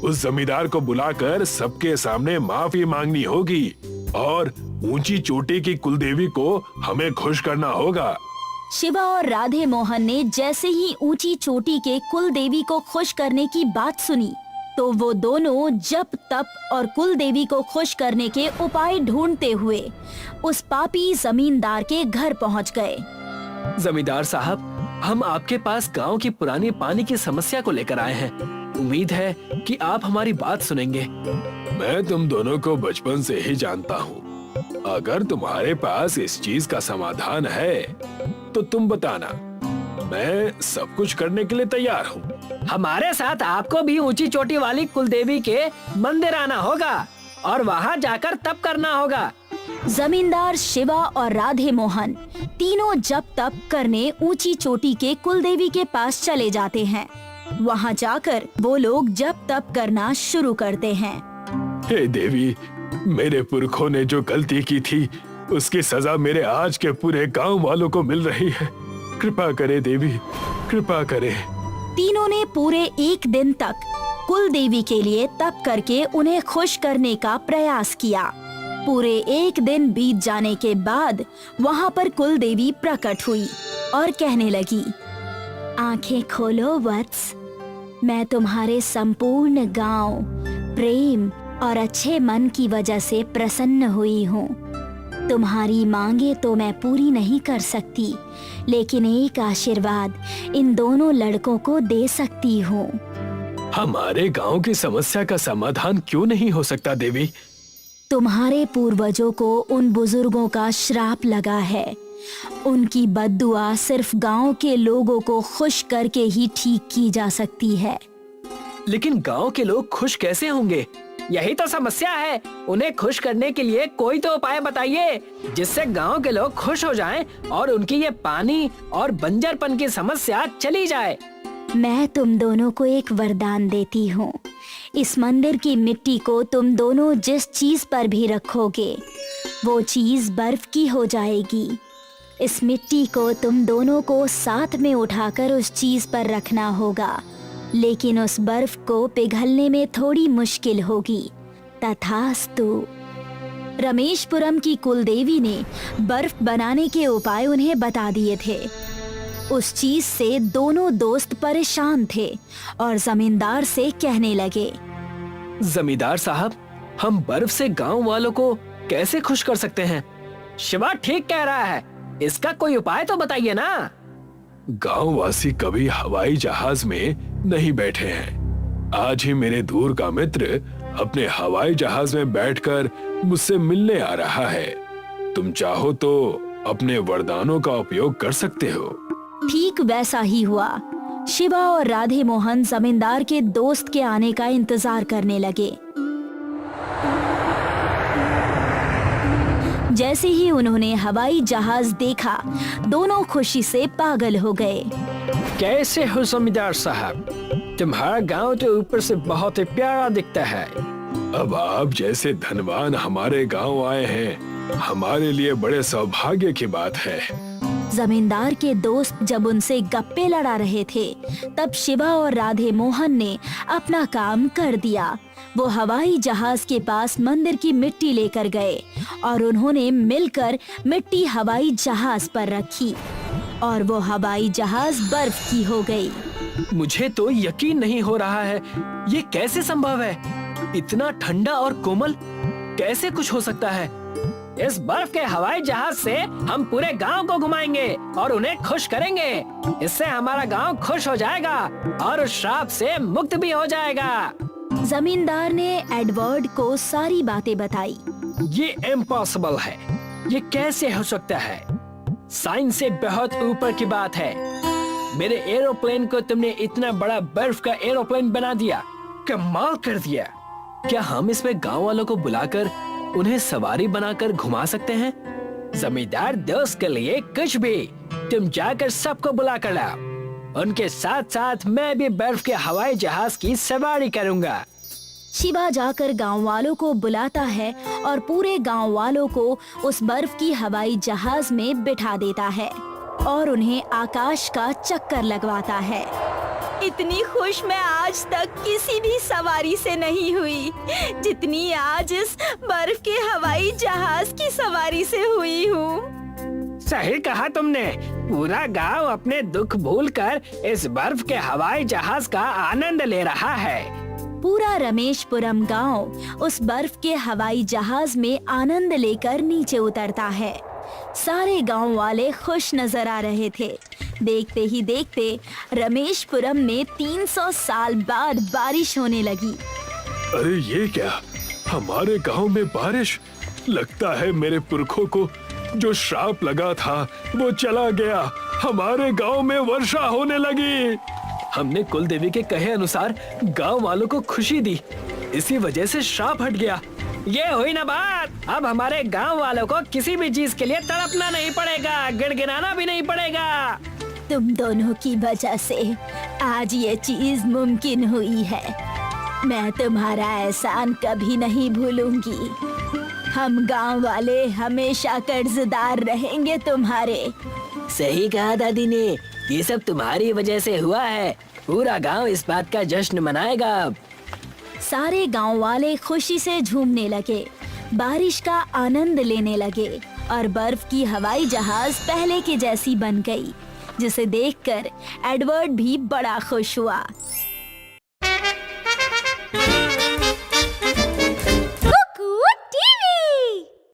उस जमींदार को बुलाकर सबके सामने माफी मांगनी होगी और ऊंची चोटी की कुलदेवी को हमें खुश करना होगा। शिवा और राधे मोहन ने जैसे ही ऊंची चोटी के कुल देवी को खुश करने की बात सुनी, तो वो दोनों जप तप और कुल देवी को खुश करने के उपाय ढूंढते हुए उस पापी जमींदार के घर पहुंच गए। जमींदार साहब, हम आपके पास गांव की पुरानी पानी की समस्या को लेकर आए हैं। उम्मीद है कि आप हमारी बात सुनेंगे। मैं तुम दोनों को बचपन से ही जानता हूँ। अगर तुम्हारे पास इस चीज का समाधान है तो तुम बताना, मैं सब कुछ करने के लिए तैयार हूँ। हमारे साथ आपको भी ऊंची चोटी वाली कुलदेवी के मंदिर आना होगा और वहाँ जाकर तप करना होगा। जमींदार शिवा और राधे मोहन तीनों जप तप करने ऊंची चोटी के कुलदेवी के पास चले जाते हैं। वहाँ जाकर वो लोग जप तप करना शुरू करते हैं। हे देवी, मेरे पुरखों ने जो गलती की थी उसकी सजा मेरे आज के पूरे गांव वालों को मिल रही है। कृपा करे देवी, कृपा करे। तीनों ने पूरे एक दिन तक कुल देवी के लिए तप करके उन्हें खुश करने का प्रयास किया। पूरे एक दिन बीत जाने के बाद वहाँ पर कुल देवी प्रकट हुई और कहने लगी, आंखें खोलो वत्स, मैं तुम्हारे संपूर्ण गांव, प्रेम और अच्छे मन की वजह से प्रसन्न हुई हूँ। तुम्हारी मांगे तो मैं पूरी नहीं कर सकती, लेकिन एक आशीर्वाद इन दोनों लड़कों को दे सकती हूँ। हमारे गांव की समस्या का समाधान क्यों नहीं हो सकता देवी? तुम्हारे पूर्वजों को उन बुजुर्गों का श्राप लगा है। उनकी बद्दुआ सिर्फ गांव के लोगों को खुश करके ही ठीक की जा सकती है। लेकिन गांव के लोग खुश कैसे होंगे? यही तो समस्या है। उन्हें खुश करने के लिए कोई तो उपाय बताइए जिससे गांव के लोग खुश हो जाएं और उनकी ये पानी और बंजरपन की समस्या चली जाए। मैं तुम दोनों को एक वरदान देती हूँ। इस मंदिर की मिट्टी को तुम दोनों जिस चीज पर भी रखोगे वो चीज बर्फ की हो जाएगी। इस मिट्टी को तुम दोनों को साथ में उठाकर उस चीज पर रखना होगा, लेकिन उस बर्फ को पिघलने में थोड़ी मुश्किल होगी। तथास्तु। रमेशपुरम की कुलदेवी ने बर्फ बनाने के उपाय उन्हें बता दिए थे। उस चीज से दोनों दोस्त परेशान थे और जमींदार से कहने लगे, जमींदार साहब, हम बर्फ से गांव वालों को कैसे खुश कर सकते हैं? शिवा ठीक कह रहा है, इसका कोई उपाय तो बताइए ना। गांव वासी कभी हवाई जहाज में नहीं बैठे हैं। आज ही मेरे दूर का मित्र अपने हवाई जहाज में बैठकर मुझसे मिलने आ रहा है। तुम चाहो तो अपने वरदानों का उपयोग कर सकते हो। ठीक वैसा ही हुआ। शिवा और राधे मोहन जमींदार के दोस्त के आने का इंतजार करने लगे। जैसे ही उन्होंने हवाई जहाज देखा, दोनों खुशी से पागल हो गए। कैसे हो जमींदार साहब? तुम्हारा गांव तो ऊपर से बहुत ही प्यारा दिखता है। अब आप जैसे धनवान हमारे गांव आए हैं, हमारे लिए बड़े सौभाग्य की बात है। जमींदार के दोस्त जब उनसे गप्पे लड़ा रहे थे, तब शिवा और राधे मोहन ने अपना काम कर दिया। वो हवाई जहाज के पास मंदिर की मिट्टी लेकर गए और उन्होंने मिलकर मिट्टी हवाई जहाज पर रखी और वो हवाई जहाज बर्फ की हो गई। मुझे तो यकीन नहीं हो रहा है, ये कैसे संभव है? इतना ठंडा और कोमल कैसे कुछ हो सकता है? इस बर्फ के हवाई जहाज से हम पूरे गांव को घुमाएंगे और उन्हें खुश करेंगे। इससे हमारा गांव खुश हो जाएगा और उस श्राप से मुक्त भी हो जाएगा। जमींदार ने एडवर्ड को सारी बातें बताई। ये इम्पॉसिबल है, ये कैसे हो सकता है? साइंस से बहुत ऊपर की बात है। मेरे एरोप्लेन को तुमने इतना बड़ा बर्फ का एरोप्लेन बना दिया, कमाल कर दिया। क्या हम इसमें गांव वालों को बुलाकर उन्हें सवारी बनाकर घुमा सकते हैं? जमींदार दोस्त के लिए कुछ भी, तुम जाकर सबको बुला कर लाओ। उनके साथ साथ मैं भी बर्फ के हवाई जहाज की सवारी करूंगा। शिवा जाकर गांव वालों को बुलाता है और पूरे गांव वालों को उस बर्फ की हवाई जहाज में बिठा देता है और उन्हें आकाश का चक्कर लगवाता है। इतनी खुश मैं आज तक किसी भी सवारी से नहीं हुई जितनी आज इस बर्फ के हवाई जहाज की सवारी से हुई हूँ। सही कहा तुमने, पूरा गांव अपने दुख भूलकर इस बर्फ के हवाई जहाज का आनंद ले रहा है। पूरा रमेशपुरम गांव उस बर्फ के हवाई जहाज में आनंद लेकर नीचे उतरता है। सारे गांव वाले खुश नजर आ रहे थे। देखते ही देखते रमेशपुरम में 300 साल बाद बारिश होने लगी। अरे ये क्या, हमारे गांव में बारिश? लगता है मेरे पुरखों को जो श्राप लगा था वो चला गया। हमारे गांव में वर्षा होने लगी। हमने कुल देवी के कहे अनुसार गांव वालों को खुशी दी, इसी वजह से श्राप हट गया। ये हुई ना बात। अब हमारे गांव वालों को किसी भी चीज के लिए तड़पना नहीं पड़ेगा, गिड़गिड़ाना भी नहीं पड़ेगा। तुम दोनों की वजह से आज ये चीज मुमकिन हुई है। मैं तुम्हारा एहसान कभी नहीं भूलूंगी। हम गांव वाले हमेशा कर्जदार रहेंगे तुम्हारे। सही कहा दादी ने, ये सब तुम्हारी वजह से हुआ है। पूरा गांव इस बात का जश्न मनाएगा अब। सारे गांव वाले खुशी से झूमने लगे, बारिश का आनंद लेने लगे और बर्फ की हवाई जहाज पहले के जैसी बन गई, जिसे देखकर एडवर्ड भी बड़ा खुश हुआ।